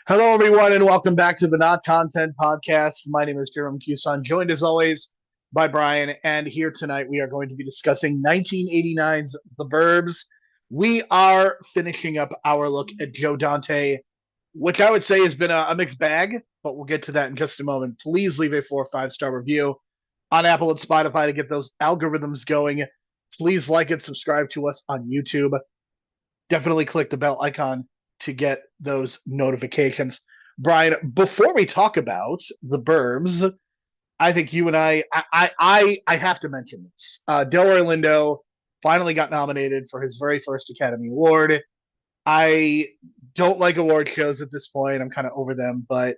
Hello, everyone, and welcome back to the Not Content Podcast. My name is Jerome Cuson, joined as always by Brian. And here tonight, we are going to be discussing 1989's The Burbs. We are finishing up our look at Joe Dante, which I would say has been a mixed bag, but we'll get to that in just a moment. Please leave a 4 or 5 star review on Apple and Spotify to get those algorithms going. Please like and subscribe to us on YouTube. Definitely click the bell icon to get those notifications. Brian, before we talk about the Burbs, I think you and I have to mention this. Del Orlando finally got nominated for his very first Academy Award. I don't like award shows at this point. I'm kind of over them, but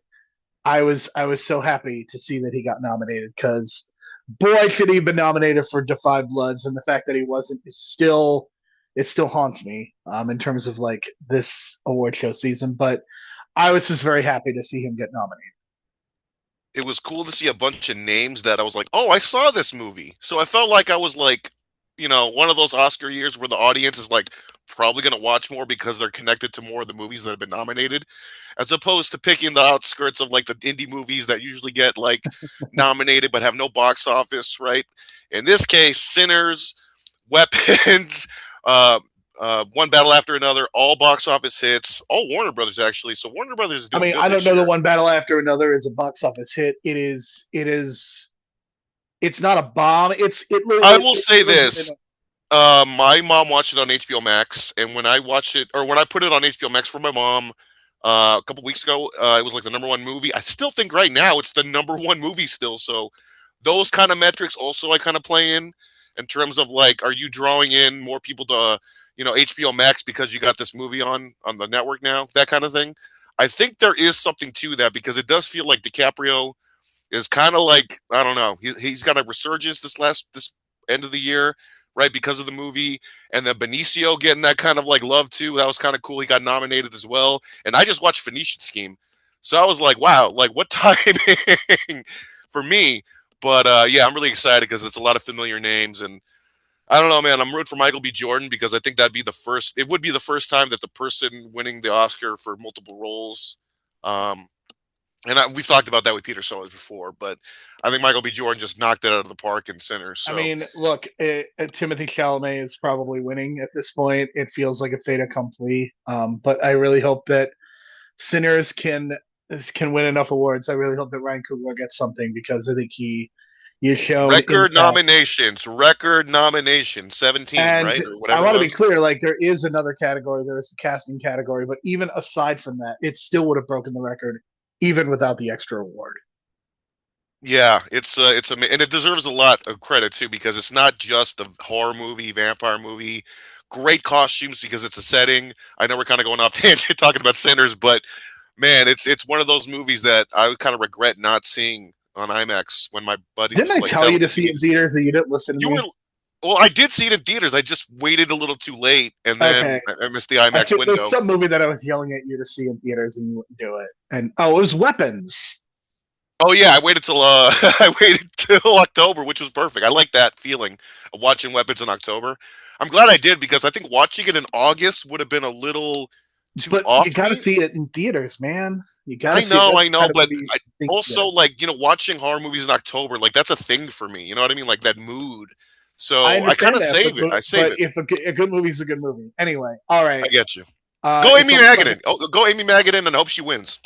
I was so happy to see that he got nominated because boy should he have been nominated for Defy Bloods, and the fact that he wasn't is still it still haunts me in terms of like this award show season. But I was just very happy to see him get nominated. It was cool to see a bunch of names that I was like, oh, I saw this movie. So I felt like I was like, one of those Oscar years where the audience is like probably going to watch more because they're connected to more of the movies that have been nominated, as opposed to picking the outskirts of like the indie movies that usually get like nominated but have no box office, right? In this case, Sinners, Weapons, uh, One Battle After Another, all box office hits, all Warner Brothers actually. So Warner Brothers is I doing mean, good I don't this know the year. One Battle After Another is a box office hit. It's not a bomb. I will It say lives in this. My mom watched it on HBO Max, and when I watched it, or when I put it on HBO Max for my mom a couple weeks ago, it was like the number one movie. I still think right now it's the number one movie still. So those kind of metrics also I kind of play in terms of like, are you drawing in more people to HBO Max because you got this movie on the network now, that kind of thing. I think there is something to that because it does feel like DiCaprio is kind of like, I don't know, he's got a resurgence this end of the year, right, because of the movie, and then Benicio getting that kind of like love too. That was kind of cool. He got nominated as well, and I just watched Phoenician Scheme, so I was like, wow, like what timing for me. But yeah, I'm really excited because it's a lot of familiar names, and I don't know, man. I'm rooting for Michael B. Jordan because I think that'd be the first. It would be the first time that the person winning the Oscar for multiple roles. Um, we've talked about that with Peter Sellers before, but I think Michael B. Jordan just knocked it out of the park in Sinners. I So mean, look, Timothy Chalamet is probably winning at this point. It feels like a fait accompli. But I really hope that Sinners can win enough awards. I really hope that Ryan Coogler gets something because I think he has shown in the past. record nominations, 17, And right, or I whatever it want to be was. clear, like there is another category. There is the casting category, but even aside from that, it still would have broken the record even without the extra award. Yeah, and it deserves a lot of credit too because it's not just a horror movie, vampire movie. Great costumes because it's a setting. I know we're kind of going off tangent talking about Sinners, but man, it's one of those movies that I would kind of regret not seeing on IMAX when my buddy Didn't was I like tell you telling to me see it in theaters and you didn't listen to you were me? well, I did see it in theaters. I just waited a little too late, and then Okay. I missed the I IMAX think there's window. some movie that I was yelling at you to see in theaters and you wouldn't do it. And oh, it was Weapons. Oh yeah, I waited till I waited till October, which was perfect. I like that feeling of watching Weapons in October. I'm glad I did because I think watching it in August would have been a little too But you got to offbeat. see it in theaters, man. You got to see it. I That's the know, kind of but movie you I should think you also get. like watching horror movies in October, like that's a thing for me. You know what I mean? Like that mood. I So I kind understand of that, save it. I save but it. if a good movie is a good movie, anyway. All I right. get you. Go It's Amy almost like Madigan. Oh, go Amy Madigan, and hope she wins.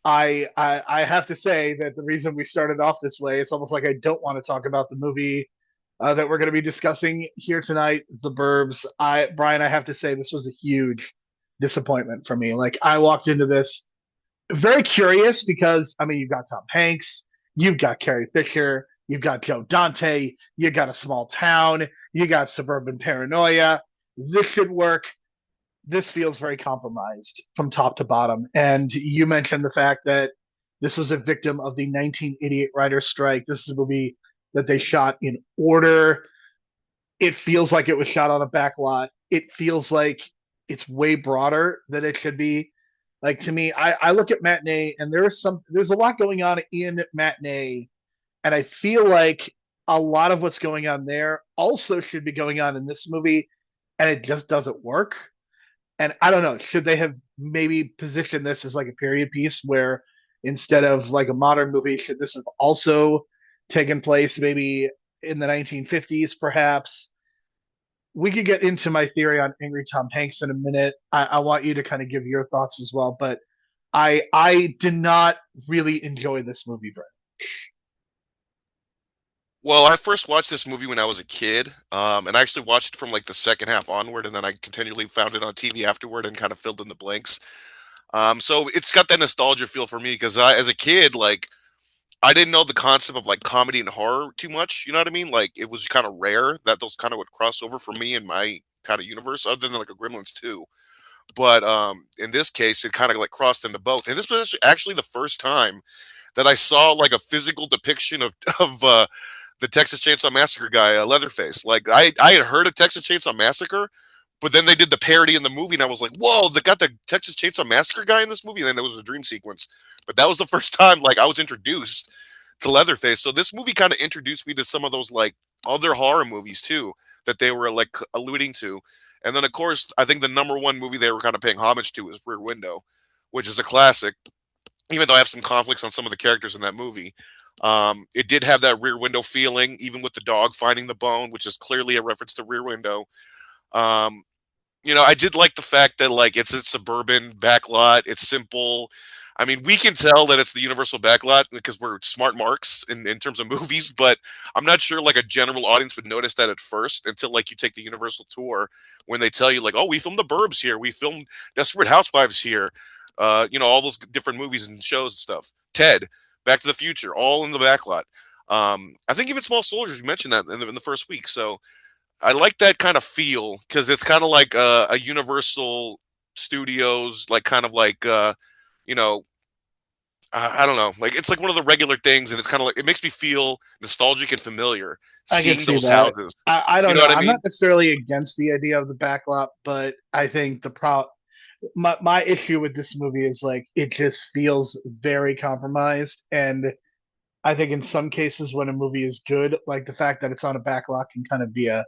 I have to say that the reason we started off this way, it's almost like I don't want to talk about the movie that we're going to be discussing here tonight, The Burbs. Brian, I have to say this was a huge disappointment for me. Like I walked into this very curious because I mean you've got Tom Hanks, you've got Carrie Fisher, you've got Joe Dante, you got a small town, you got suburban paranoia. This should work. This feels very compromised from top to bottom. And you mentioned the fact that this was a victim of the 1988 writer's strike. This is a movie that they shot in order. It feels like it was shot on a back lot. It feels like it's way broader than it should be. Like to me, I look at Matinee and there's a lot going on in Matinee, and I feel like a lot of what's going on there also should be going on in this movie, and it just doesn't work. And I don't know, should they have maybe positioned this as like a period piece where instead of like a modern movie, should this have also taken place maybe in the 1950s, perhaps? We could get into my theory on Angry Tom Hanks in a minute. I want you to kind of give your thoughts as well, but I did not really enjoy this movie, Brett. Well, I first watched this movie when I was a kid, and I actually watched it from like the second half onward, and then I continually found it on TV afterward and kind of filled in the blanks. So it's got that nostalgia feel for me because as a kid, like I didn't know the concept of like comedy and horror too much. You know what I mean? Like it was kind of rare that those kind of would cross over for me in my kind of universe, other than like a Gremlins 2. But in this case, it kind of like crossed into both. And this was actually the first time that I saw like a physical depiction of the Texas Chainsaw Massacre guy, Leatherface. Like I had heard of Texas Chainsaw Massacre, but then they did the parody in the movie, and I was like, "Whoa, they got the Texas Chainsaw Massacre guy in this movie." And then there was a dream sequence, but that was the first time like I was introduced to Leatherface. So this movie kind of introduced me to some of those like other horror movies too that they were like alluding to. And then of course, I think the number one movie they were kind of paying homage to is Rear Window, which is a classic. Even though I have some conflicts on some of the characters in that movie, it did have that Rear Window feeling, even with the dog finding the bone, which is clearly a reference to Rear Window. Um, I did like the fact that like it's a suburban backlot. It's simple. I mean, we can tell that it's the universal backlot because we're smart marks in terms of movies, but I'm not sure like a general audience would notice that at first until like you take the universal tour when they tell you like, oh, we filmed the Burbs here, we filmed Desperate Housewives here, all those different movies and shows and stuff. Ted, Back to the Future, all in the backlot. I think even Small Soldiers, you mentioned that in the first week. So I like that kind of feel because it's kind of like a Universal Studios, like kind of like you know, I don't know, like it's like one of the regular things, and it's kind of like it makes me feel nostalgic and familiar I can seeing see those that. houses. I You don't know know. what I I'm not mean? necessarily against the idea of the backlot, but I think my issue with this movie is like it just feels very compromised. And I think in some cases when a movie is good, like the fact that it's on a backlot can kind of be a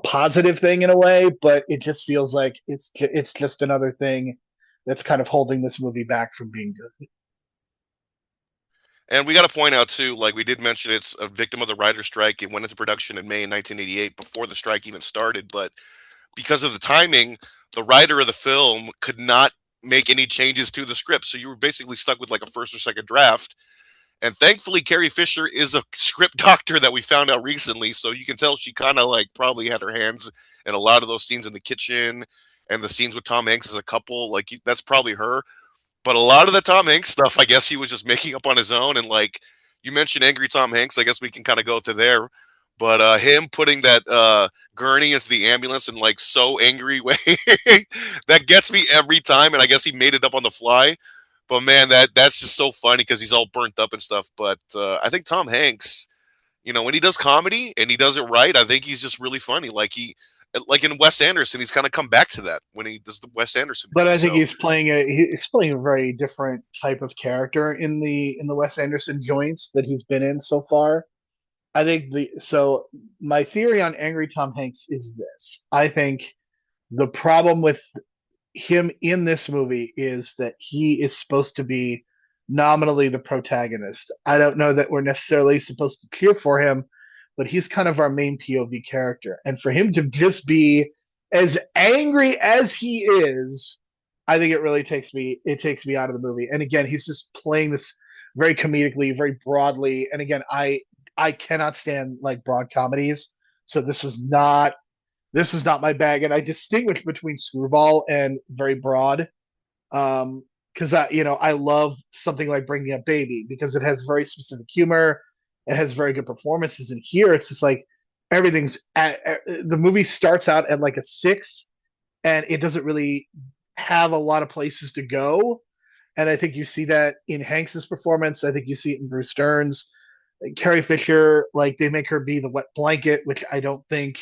positive thing in a way, but it just feels like it's just another thing that's kind of holding this movie back from being good. And we got to point out too, like we did mention, it's a victim of the writer's strike. It went into production in May 1988 before the strike even started, but because of the timing, the writer of the film could not make any changes to the script. So you were basically stuck with like a first or second draft. And thankfully, Carrie Fisher is a script doctor that we found out recently. So you can tell she kind of like probably had her hands in a lot of those scenes in the kitchen and the scenes with Tom Hanks as a couple. Like that's probably her. But a lot of the Tom Hanks stuff, I guess he was just making up on his own. And like you mentioned, angry Tom Hanks, I guess we can kind of go to there. But him putting that gurney into the ambulance in like so angry way that gets me every time. And I guess he made it up on the fly. But man, that's just so funny because he's all burnt up and stuff. But I think Tom Hanks, when he does comedy and he does it right, I think he's just really funny. Like in Wes Anderson, he's kind of come back to that when he does the Wes Anderson But movies. I think So he's playing a very different type of character in the Wes Anderson joints that he's been in so far. I think the so my theory on Angry Tom Hanks is this. I think the problem with him in this movie is that he is supposed to be nominally the protagonist. I don't know that we're necessarily supposed to cheer for him, but he's kind of our main POV character. And for him to just be as angry as he is, I think it takes me out of the movie. And again, he's just playing this very comedically, very broadly. And again, I cannot stand like broad comedies. So this was not my bag, and I distinguish between screwball and very broad. Because I love something like Bringing Up Baby because it has very specific humor, it has very good performances, and here it's just like the movie starts out at like a 6, and it doesn't really have a lot of places to go. And I think you see that in Hanks's performance. I think you see it in Bruce Dern's. Carrie Fisher, like they make her be the wet blanket, which I don't think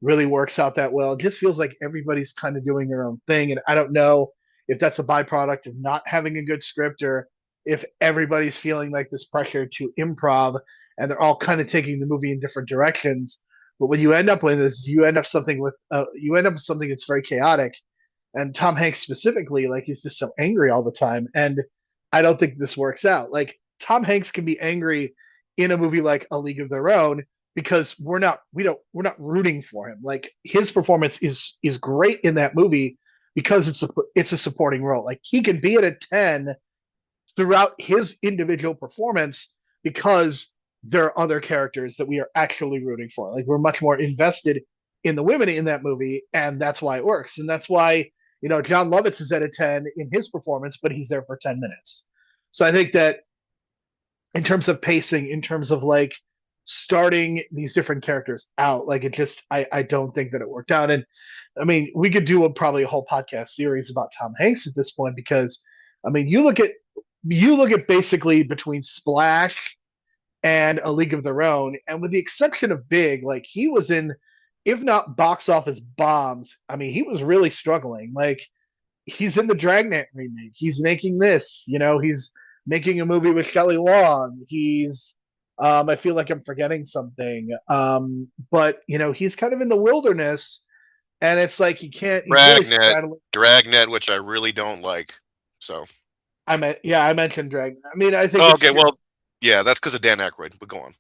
really works out that well. It just feels like everybody's kind of doing their own thing. And I don't know if that's a byproduct of not having a good script or if everybody's feeling like this pressure to improv and they're all kind of taking the movie in different directions. But what you end up with is you end up with something that's very chaotic. And Tom Hanks specifically, like he's just so angry all the time. And I don't think this works out. Like Tom Hanks can be angry in a movie like A League of Their Own because we're not rooting for him. Like his performance is great in that movie because it's a supporting role. Like he can be at a 10 throughout his individual performance because there are other characters that we are actually rooting for. Like we're much more invested in the women in that movie, and that's why it works. And that's why, John Lovitz is at a 10 in his performance, but he's there for 10 minutes. So I think that in terms of pacing, in terms of like starting these different characters out, like I don't think that it worked out. And I mean, we could do probably a whole podcast series about Tom Hanks at this point because I mean, you look at basically between Splash and A League of Their Own, and with the exception of Big, like he was in, if not box office bombs, I mean, he was really struggling. Like he's in the Dragnet remake. He's making this, he's making a movie with Shelley Long. I feel like I'm forgetting something. But he's kind of in the wilderness, and it's like he's really Dragnet, straddling. Dragnet, which I really don't like. So, I mentioned Dragnet. I mean, I think oh, it's okay, just, well, yeah, that's because of Dan Aykroyd. But go on.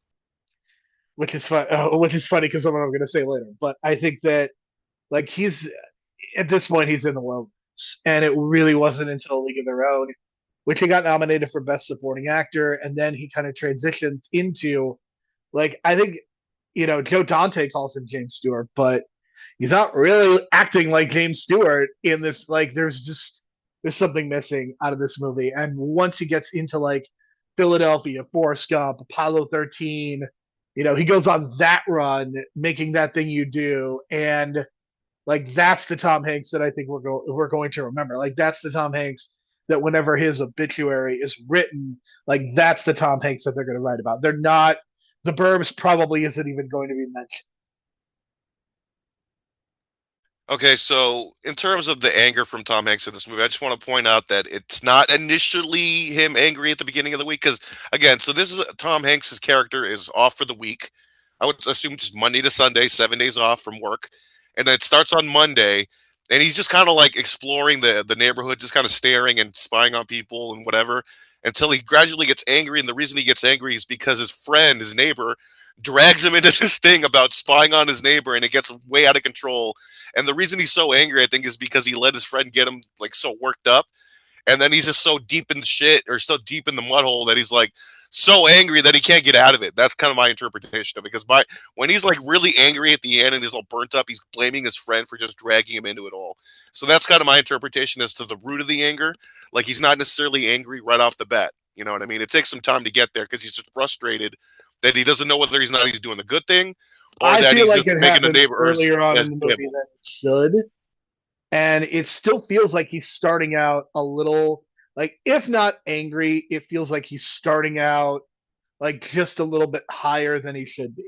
which is funny because of what I'm going to say later. But I think that like he's at this point he's in the wilderness, and it really wasn't until League of Their Own, which he got nominated for Best Supporting Actor, and then he kind of transitions into like I think Joe Dante calls him James Stewart, but he's not really acting like James Stewart in this. Like there's something missing out of this movie, and once he gets into like Philadelphia, Forrest Gump, Apollo 13, he goes on that run, making that thing you do, and like that's the Tom Hanks that I think we're going to remember. Like that's the Tom Hanks that whenever his obituary is written, like that's the Tom Hanks that they're going to write about. They're not the Burbs probably isn't even going to be mentioned. Okay, so in terms of the anger from Tom Hanks in this movie, I just want to point out that it's not initially him angry at the beginning of the week. Because again, so this is Tom Hanks's character is off for the week. I would assume just Monday to Sunday, 7 days off from work, and then it starts on Monday, and he's just kind of like exploring the neighborhood, just kind of staring and spying on people and whatever, until he gradually gets angry. And the reason he gets angry is because his friend, his neighbor, drags him into this thing about spying on his neighbor, and it gets way out of control. And the reason he's so angry, I think, is because he let his friend get him like so worked up, and then he's just so deep in the shit or so deep in the mud hole that he's like so angry that he can't get out of it. That's kind of my interpretation of it. Because when he's like really angry at the end and he's all burnt up, he's blaming his friend for just dragging him into it all. So that's kind of my interpretation as to the root of the anger. Like he's not necessarily angry right off the bat. You know what I mean? It takes some time to get there because he's just frustrated that he doesn't know whether he's doing the good thing or I that feel he's like just it making the happens neighbors earlier on in as the movie devil. than it should, and it still feels like he's starting out a little like if not angry, it feels like he's starting out like just a little bit higher than he should be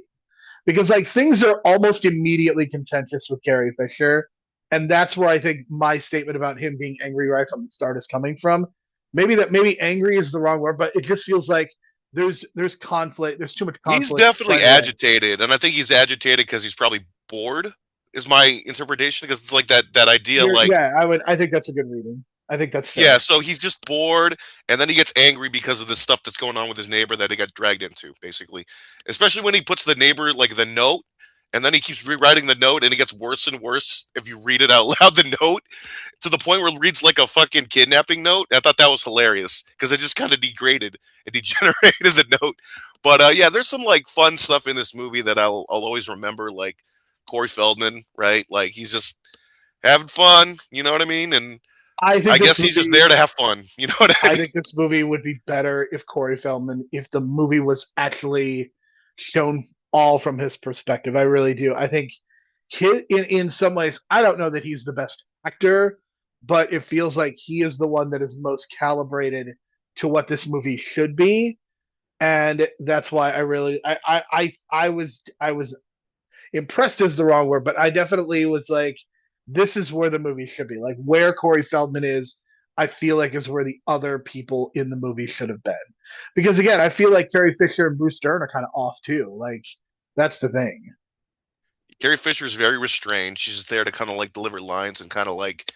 because like things are almost immediately contentious with Carrie Fisher, and that's where I think my statement about him being angry right from the start is coming from. Maybe angry is the wrong word, but it just feels like there's conflict. There's too much He's conflict definitely right away. agitated, and I think he's agitated because he's probably bored. Is my interpretation because it's like that idea, like I think that's a good reading. I think that's yeah, fair. so he's just bored, and then he gets angry because of the stuff that's going on with his neighbor that he got dragged into, basically. Especially when he puts the neighbor like the note, and then he keeps rewriting the note, and it gets worse and worse if you read it out loud. The note to the point where it reads like a fucking kidnapping note. I thought that was hilarious because it just kind of degraded and degenerated the note. But yeah, there's some like fun stuff in this movie that I'll always remember, like Corey Feldman, right? Like he's just having fun, you know what I mean? And I I think this guess he's just there movie to have fun, you know what I I mean? think this movie would be better if Corey Feldman, if the movie was actually shown all from his perspective. I really do. I think in some ways, I don't know that he's the best actor, but it feels like he is the one that is most calibrated to what this movie should be, and that's why I was impressed is the wrong word, but I definitely was like, this is where the movie should be. Like where Corey Feldman is, I feel like is where the other people in the movie should have been. Because again, I feel like Carrie Fisher and Bruce Dern are kind of off too. Like that's the thing. Carrie Fisher is very restrained. She's just there to kind of like deliver lines and kind of like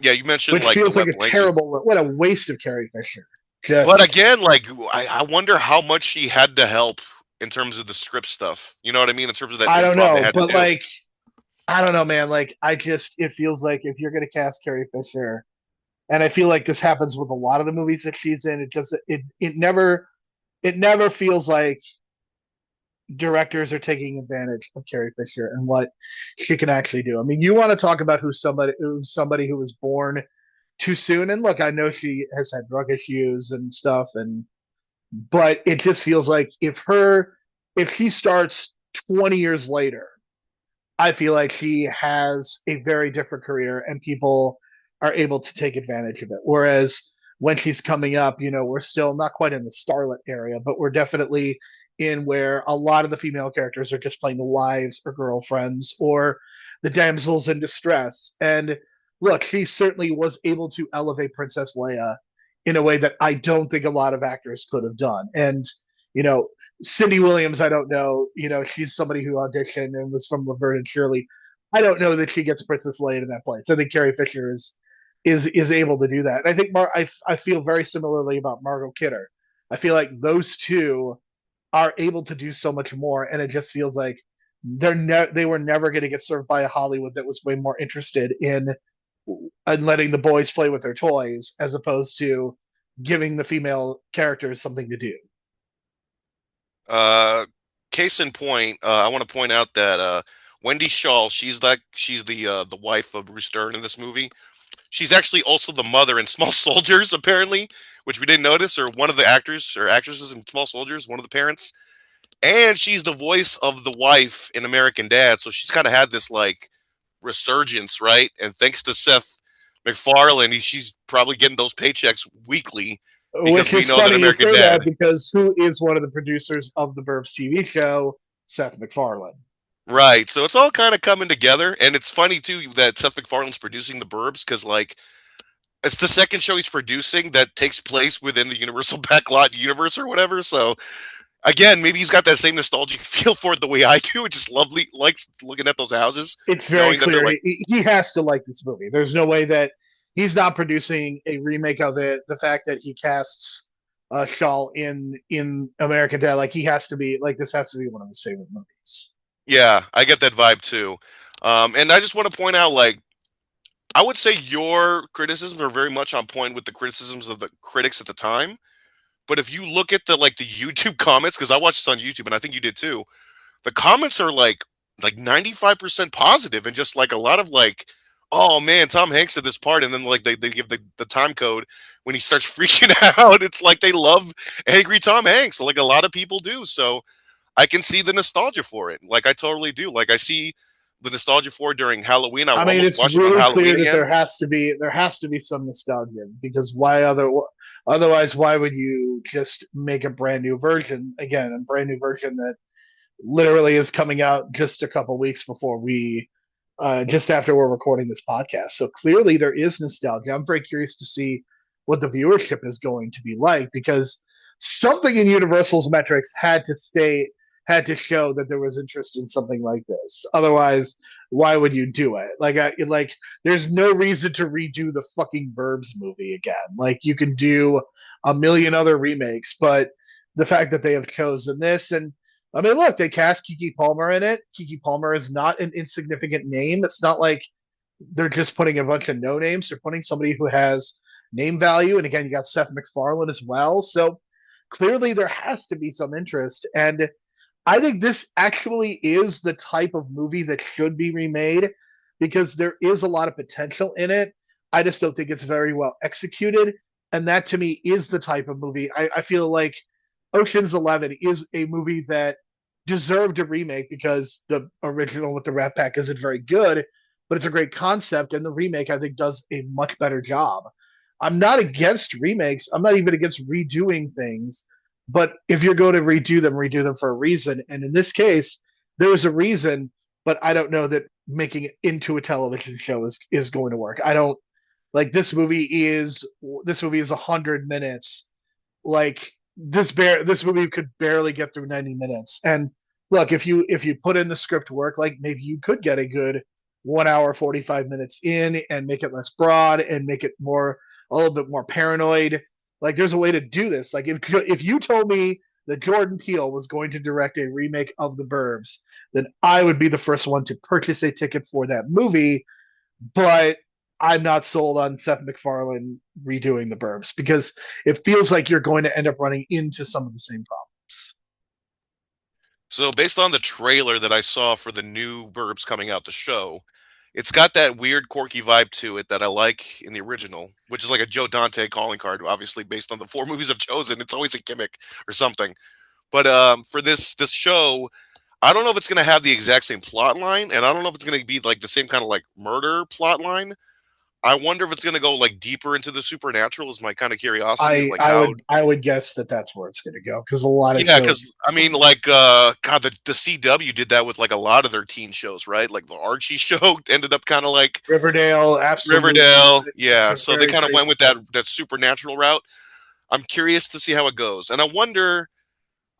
Yeah, you mentioned which like the feels like web a blanket. terrible, what a waste of Carrie Fisher. But Just, again, like I wonder how much she had to help in terms of the script stuff. You know what I mean? In terms of that I don't improv they know, had to but do. like, I don't know, man. Like, it feels like if you're going to cast Carrie Fisher, and I feel like this happens with a lot of the movies that she's in, it never feels like directors are taking advantage of Carrie Fisher and what she can actually do. I mean, you want to talk about who's somebody who was born too soon, and look, I know she has had drug issues and stuff, and but it just feels like if she starts 20 years later, I feel like she has a very different career and people are able to take advantage of it. Whereas when she's coming up, we're still not quite in the starlet area, but we're definitely in where a lot of the female characters are just playing the wives or girlfriends or the damsels in distress. And look, she certainly was able to elevate Princess Leia in a way that I don't think a lot of actors could have done. And, you know, Cindy Williams, I don't know. She's somebody who auditioned and was from Laverne and Shirley. I don't know that she gets Princess Leia in that place. I think Carrie Fisher is able to do that. And I think I feel very similarly about Margot Kidder. I feel like those two are able to do so much more, and it just feels like they were never going to get served by a Hollywood that was way more interested in letting the boys play with their toys as opposed to giving the female characters something to do. Uh, Case in point, I want to point out that Wendy Shaw, she's the wife of Bruce Dern in this movie. She's actually also the mother in Small Soldiers, apparently, which we didn't notice, or one of the actors or actresses in Small Soldiers, one of the parents. And she's the voice of the wife in American Dad, so she's kind of had this like resurgence, right? And thanks to Seth MacFarlane, she's probably getting those paychecks weekly because Which we is know that funny you American say that Dad. because who is one of the producers of the Burbs TV show? Seth MacFarlane. Right, so it's all kind of coming together, and it's funny too that Seth MacFarlane's producing the Burbs because like it's the second show he's producing that takes place within the Universal Backlot universe or whatever. So again, maybe he's got that same nostalgic feel for it the way I do. It's just lovely, likes looking at those houses, It's very knowing that they're clear like he has to like this movie. There's no way that he's not producing a remake of it. The fact that he casts Shaw in American Dad, like he has to be like this has to be one of his favorite movies. yeah, I get that vibe too. And I just want to point out, like, I would say your criticisms are very much on point with the criticisms of the critics at the time. But if you look at the YouTube comments, because I watched this on YouTube and I think you did too, the comments are like 95% positive and just like a lot of like, oh man, Tom Hanks at this part, and then like they give the time code when he starts freaking out. It's like they love angry Tom Hanks, like a lot of people do. So I can see the nostalgia for it. Like I totally do. Like I see the nostalgia for it during Halloween. I I mean, almost it's watched it on really Halloween clear that again. there has to be some nostalgia because otherwise why would you just make a brand new version again, a brand new version that literally is coming out just a couple weeks before just after we're recording this podcast. So clearly there is nostalgia. I'm very curious to see what the viewership is going to be like because something in Universal's metrics had to show that there was interest in something like this. Otherwise, why would you do it? There's no reason to redo the fucking Burbs movie again. Like you can do a million other remakes, but the fact that they have chosen this and I mean, look, they cast Kiki Palmer in it. Kiki Palmer is not an insignificant name. It's not like they're just putting a bunch of no names. They're putting somebody who has name value. And again, you got Seth MacFarlane as well. So clearly there has to be some interest. And I think this actually is the type of movie that should be remade because there is a lot of potential in it. I just don't think it's very well executed. And that to me is the type of movie I feel like Ocean's 11 is a movie that deserved a remake because the original with the Rat Pack isn't very good, but it's a great concept. And the remake, I think, does a much better job. I'm not against remakes. I'm not even against redoing things. But if you're going to redo them for a reason. And in this case, there was a reason, but I don't know that making it into a television show is going to work. I don't like this movie is 100 minutes. Like this movie could barely get through 90 minutes. And look, if you put in the script work, like maybe you could get a good 1 hour 45 minutes in and make it less broad and make it more a little bit more paranoid. Like there's a way to do this. Like if you told me that Jordan Peele was going to direct a remake of The Burbs, then I would be the first one to purchase a ticket for that movie. But I'm not sold on Seth MacFarlane redoing The Burbs because it feels like you're going to end up running into some of the same problems. So based on the trailer that I saw for the new Burbs coming out the show, it's got that weird quirky vibe to it that I like in the original, which is like a Joe Dante calling card, obviously based on the four movies I've chosen. It's always a gimmick or something. But for this show, I don't know if it's going to have the exact same plot line, and I don't know if it's going to be like the same kind of like murder plot line. I wonder if it's going to go like deeper into the supernatural. Is my kind of curiosity is I like I how. would I would guess that that's where it's going to go because a lot of Yeah, shows. because I mean, like, God, the CW did that with like a lot of their teen shows, right? Like the Archie show ended up kind of like Riverdale absolutely Riverdale. went Yeah, into a so they very kind of went crazy with that supernatural route. I'm curious to see how it goes, and I wonder.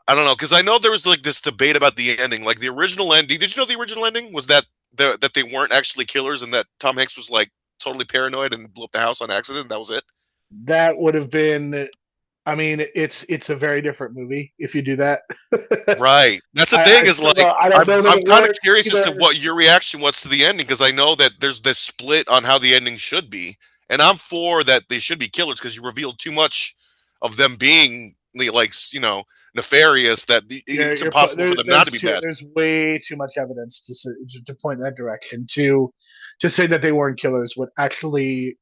I don't know because I know there was like this debate about the ending, like the original ending. Did you know the original ending was that that they weren't actually killers and that Tom Hanks was like totally paranoid and blew up the house on accident? That was it. that would have been. I mean, it's a very different movie if you do that. Right. That's the I thing is still like don't, I don't know that I'm it kind of works curious as to either. what your reaction was to the ending because I know that there's this split on how the ending should be, and I'm for that they should be killers because you revealed too much of them being like nefarious that it's impossible for them not to be bad. there's way too much evidence to point in that direction. To say that they weren't killers would actually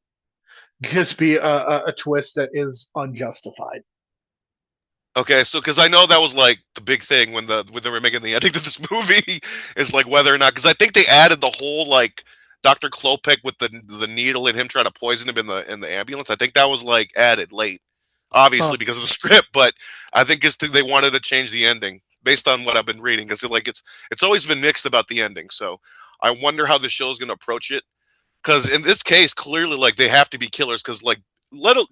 just be a twist that is unjustified. Okay, so because I know that was like the big thing when they were making the ending to this movie is like whether or not because I think they added the whole like Dr. Klopek with the needle and him trying to poison him in the ambulance. I think that was like added late, Huh. obviously because of the script, but I think they wanted to change the ending based on what I've been reading because like it's always been mixed about the ending. So I wonder how the show's going to approach it because in this case, clearly, like they have to be killers. Because like,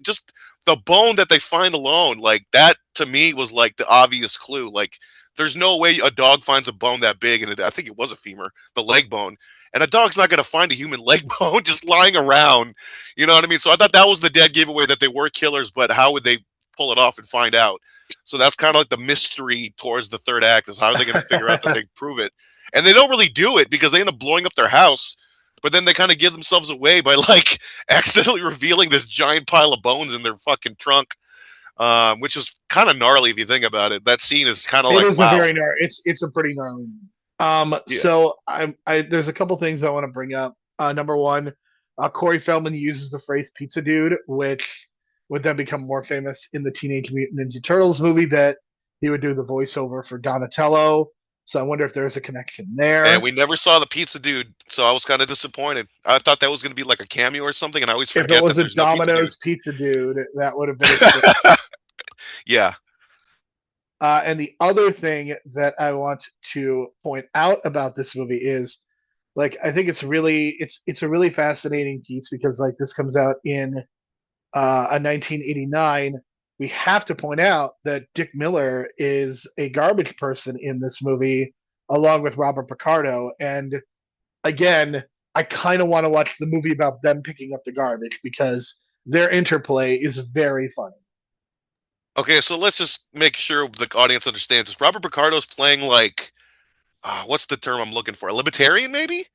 just the bone that they find alone, like that to me was like the obvious clue. Like, there's no way a dog finds a bone that big, and I think it was a femur, the leg bone, and a dog's not going to find a human leg bone just lying around. You know what I mean? So I thought that was the dead giveaway that they were killers, but how would they pull it off and find out? So that's kind of like the mystery towards the third act is how are they going to figure out that they prove it? And they don't really do it because they end up blowing up their house but then they kind of give themselves away by like accidentally revealing this giant pile of bones in their fucking trunk, which is kind of gnarly if you think about it. That scene is kind of It like, is a wow, very it's a pretty gnarly movie. yeah. So I there's a couple things I want to bring up. Number one, Corey Feldman uses the phrase "pizza dude," which would then become more famous in the Teenage Mutant Ninja Turtles movie that he would do the voiceover for Donatello. So I wonder if there's a connection And there. we never saw the pizza dude, so I was kind of disappointed. I thought that was going to be like a cameo or something, and I always If it forget was that a there's no pizza dude. Domino's pizza dude, that would have been a twist. Yeah. And the other thing that I want to point out about this movie is like I think it's a really fascinating piece because like this comes out in a 1989. We have to point out that Dick Miller is a garbage person in this movie, along with Robert Picardo. And again, I kind of want to watch the movie about them picking up the garbage because their interplay is very funny. Okay, so let's just make sure the audience understands this. Robert Picardo's playing like, what's the term I'm looking for? A libertarian, maybe?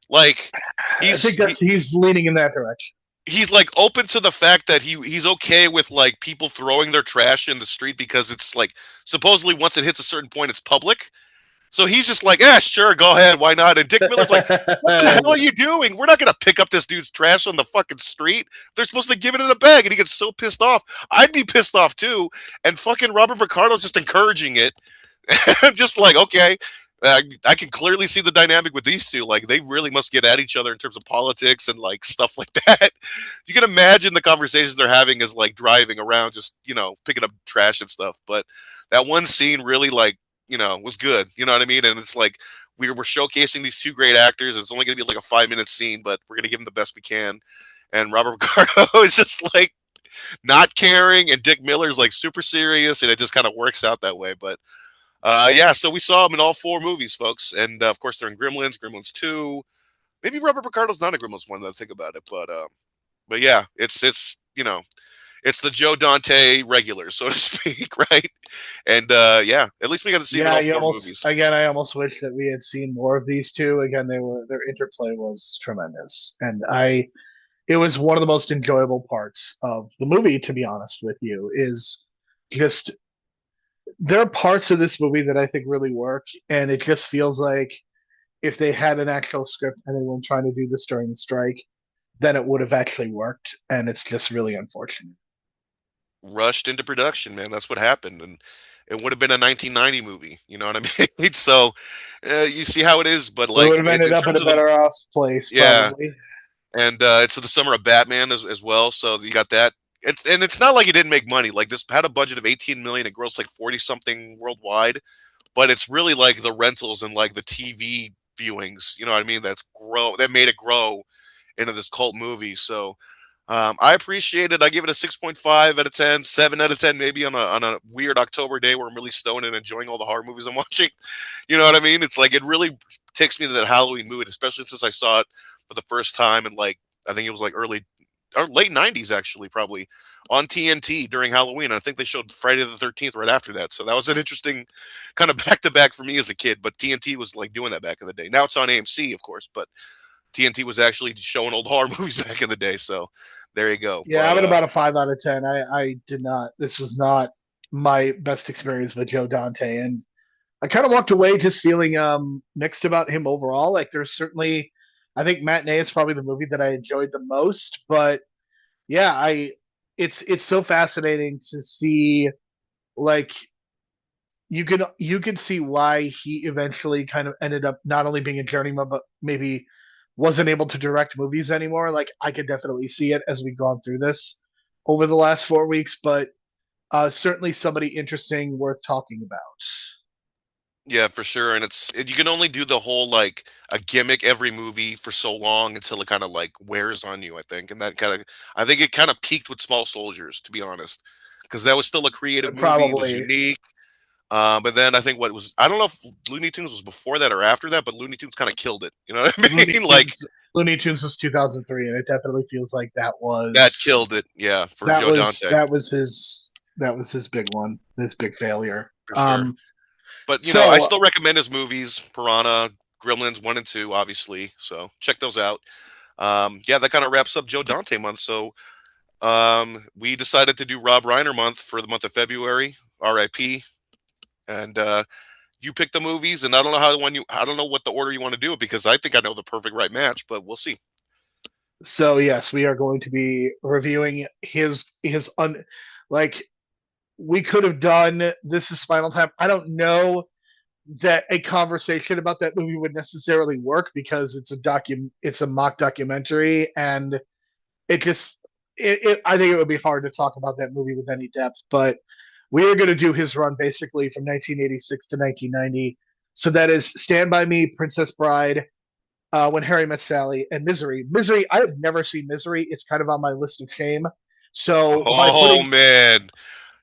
Like, I he's think that's he's leaning in that direction. he's like open to the fact that he's okay with like people throwing their trash in the street because it's like supposedly once it hits a certain point it's public. So he's just like, yeah, sure, go ahead, why not? And Dick Miller's like, what the hell are you doing? We're not gonna pick up this dude's trash on the fucking street. They're supposed to give it in a bag, and he gets so pissed off. I'd be pissed off too. And fucking Robert Picardo's just encouraging it. I'm just like, okay, I can clearly see the dynamic with these two. Like, they really must get at each other in terms of politics and like stuff like that. You can imagine the conversations they're having is like driving around, just picking up trash and stuff. But that one scene really like was good. You know what I mean? And it's like we're showcasing these two great actors. And it's only going to be like a 5 minute scene, but we're going to give them the best we can. And Robert Ricardo is just like not caring, and Dick Miller's like super serious, and it just kind of works out that way. But yeah, so we saw him in all four movies, folks, and of course they're in Gremlins, Gremlins 2, Maybe Robert Picardo's not a Gremlins one that I think about it, but yeah, it's it's the Joe Dante regular, so to speak, right? And yeah, at least we got to see him in Yeah, all you four almost movies. again. I almost wish that we had seen more of these two. Again, their interplay was tremendous, and I it was one of the most enjoyable parts of the movie. To be honest with you, is just there are parts of this movie that I think really work, and it just feels like if they had an actual script and they weren't trying to do this during the strike, then it would have actually worked, and it's just really unfortunate. Rushed into production, man. That's what happened, and it would have been a 1990 movie. You know what I mean? So you see how it is, but We would like have ended in up in terms a of the better off place, yeah, probably. and it's the summer of Batman as well, so you got that. It's not like it didn't make money. Like this had a budget of 18 million, it grossed like 40 something worldwide, but it's really like the rentals and like the TV viewings. You know what I mean? That made it grow into this cult movie. So I appreciate it. I give it a 6.5 out of 10, 7 out of 10, maybe on a weird October day where I'm really stoned and enjoying all the horror movies I'm watching. You know what I mean? It's like it really takes me to that Halloween mood, especially since I saw it for the first time and like I think it was like early or late 90s actually probably on TNT during Halloween. I think they showed Friday the 13th right after that. So that was an interesting kind of back to back for me as a kid, but TNT was like doing that back in the day. Now it's on AMC, of course, but TNT was actually showing old horror movies back in the day. So there you go. Yeah, But I'm at about a 5 out of 10. I did not. This was not my best experience with Joe Dante, and I kind of walked away just feeling mixed about him overall. Like there's certainly, I think Matinee is probably the movie that I enjoyed the most, but yeah, I it's so fascinating to see like you can see why he eventually kind of ended up not only being a journeyman but maybe wasn't able to direct movies anymore. Like I could definitely see it as we've gone through this over the last 4 weeks, but certainly somebody interesting worth talking about. yeah, for sure. And you can only do the whole like a gimmick every movie for so long until it kind of like wears on you, I think. And that kind of, I think it kind of peaked with Small Soldiers, to be honest, because that was still a creative movie. It was Probably unique. But then I think what was, I don't know if Looney Tunes was before that or after that, but Looney Tunes kind of killed it. You know what I Looney mean? Like Tunes. Looney Tunes was 2003, and it definitely feels like that killed it. Yeah, for that Joe was Dante, that was his that was his big one, his big failure. for sure. But I So still recommend his movies, Piranha, Gremlins 1 and 2, obviously. So check those out. Yeah, that kind of wraps up Joe Dante month. So we decided to do Rob Reiner month for the month of February, RIP. And you pick the movies, and I don't know what the order you want to do it because I think I know the perfect right match, but we'll see. so yes, we are going to be reviewing his like we could have done This Is Spinal Tap. I don't know that a conversation about that movie would necessarily work because it's a mock documentary, and it just I think it would be hard to talk about that movie with any depth. But we are going to do his run basically from 1986 to 1990. So that is Stand by Me, Princess Bride, When Harry Met Sally, and Misery. Misery, I have never seen Misery. It's kind of on my list of shame. So by Oh putting man,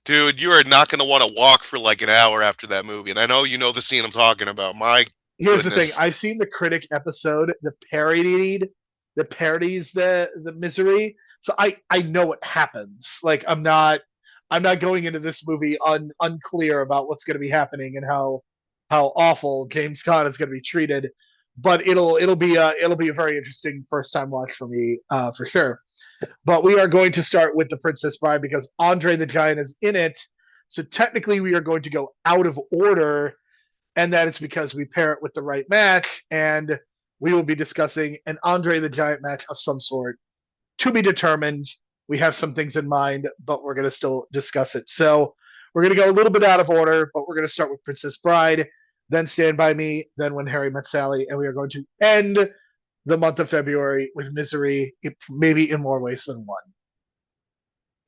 dude, you are not going to want to walk for like an hour after that movie. And I know you know the scene I'm talking about. My Here's the thing, goodness, I've seen the critic episode, the parodies the Misery. So I know what happens. Like I'm not going into this movie unclear about what's going to be happening and how awful James Caan is going to be treated. But it'll be a very interesting first time watch for me, for sure. But we are going to start with The Princess Bride because Andre the Giant is in it. So technically, we are going to go out of order, and that is because we pair it with the right match, and we will be discussing an Andre the Giant match of some sort to be determined. We have some things in mind, but we're going to still discuss it. So we're going to go a little bit out of order, but we're going to start with Princess Bride, then Stand By Me, then When Harry Met Sally, and we are going to end the month of February with Misery, maybe in more ways than one.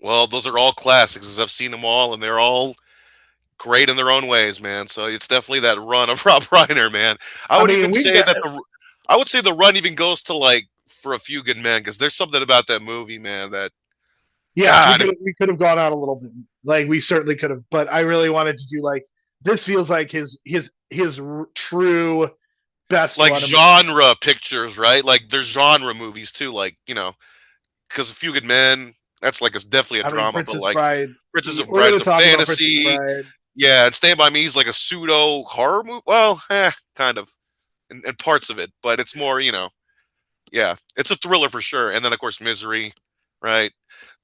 well, those are all classics. As I've seen them all, and they're all great in their own ways, man. So it's definitely that run of Rob Reiner, man. I I would mean, even we've say got that I would say the run even goes to like For a Few Good Men because there's something about that movie, man. That yes, God, we could have gone out a little bit. Like we certainly could have, but I really wanted to do like this feels like his true best like one. genre pictures, right? Like there's genre movies too, like because A Few Good Men, that's like it's definitely a I mean, drama, but Princess like Bride. Princess of We're Bride going is to a talk about Princess fantasy. Bride. Yeah, and Stand by Me is like a pseudo horror movie. Well, kind of, and parts of it, but it's more, yeah, it's a thriller for sure. And then of course Misery, right?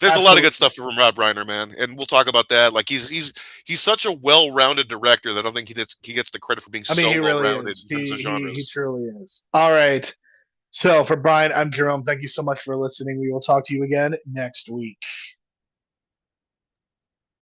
There's a lot of good Absolutely. stuff from Rob Reiner, man, and we'll talk about that. Like he's such a well-rounded director that I don't think he gets the credit for being I mean, so he really well-rounded is. in terms of He genres. truly is. All right. So for Brian, I'm Jerome. Thank you so much for listening. We will talk to you again next week.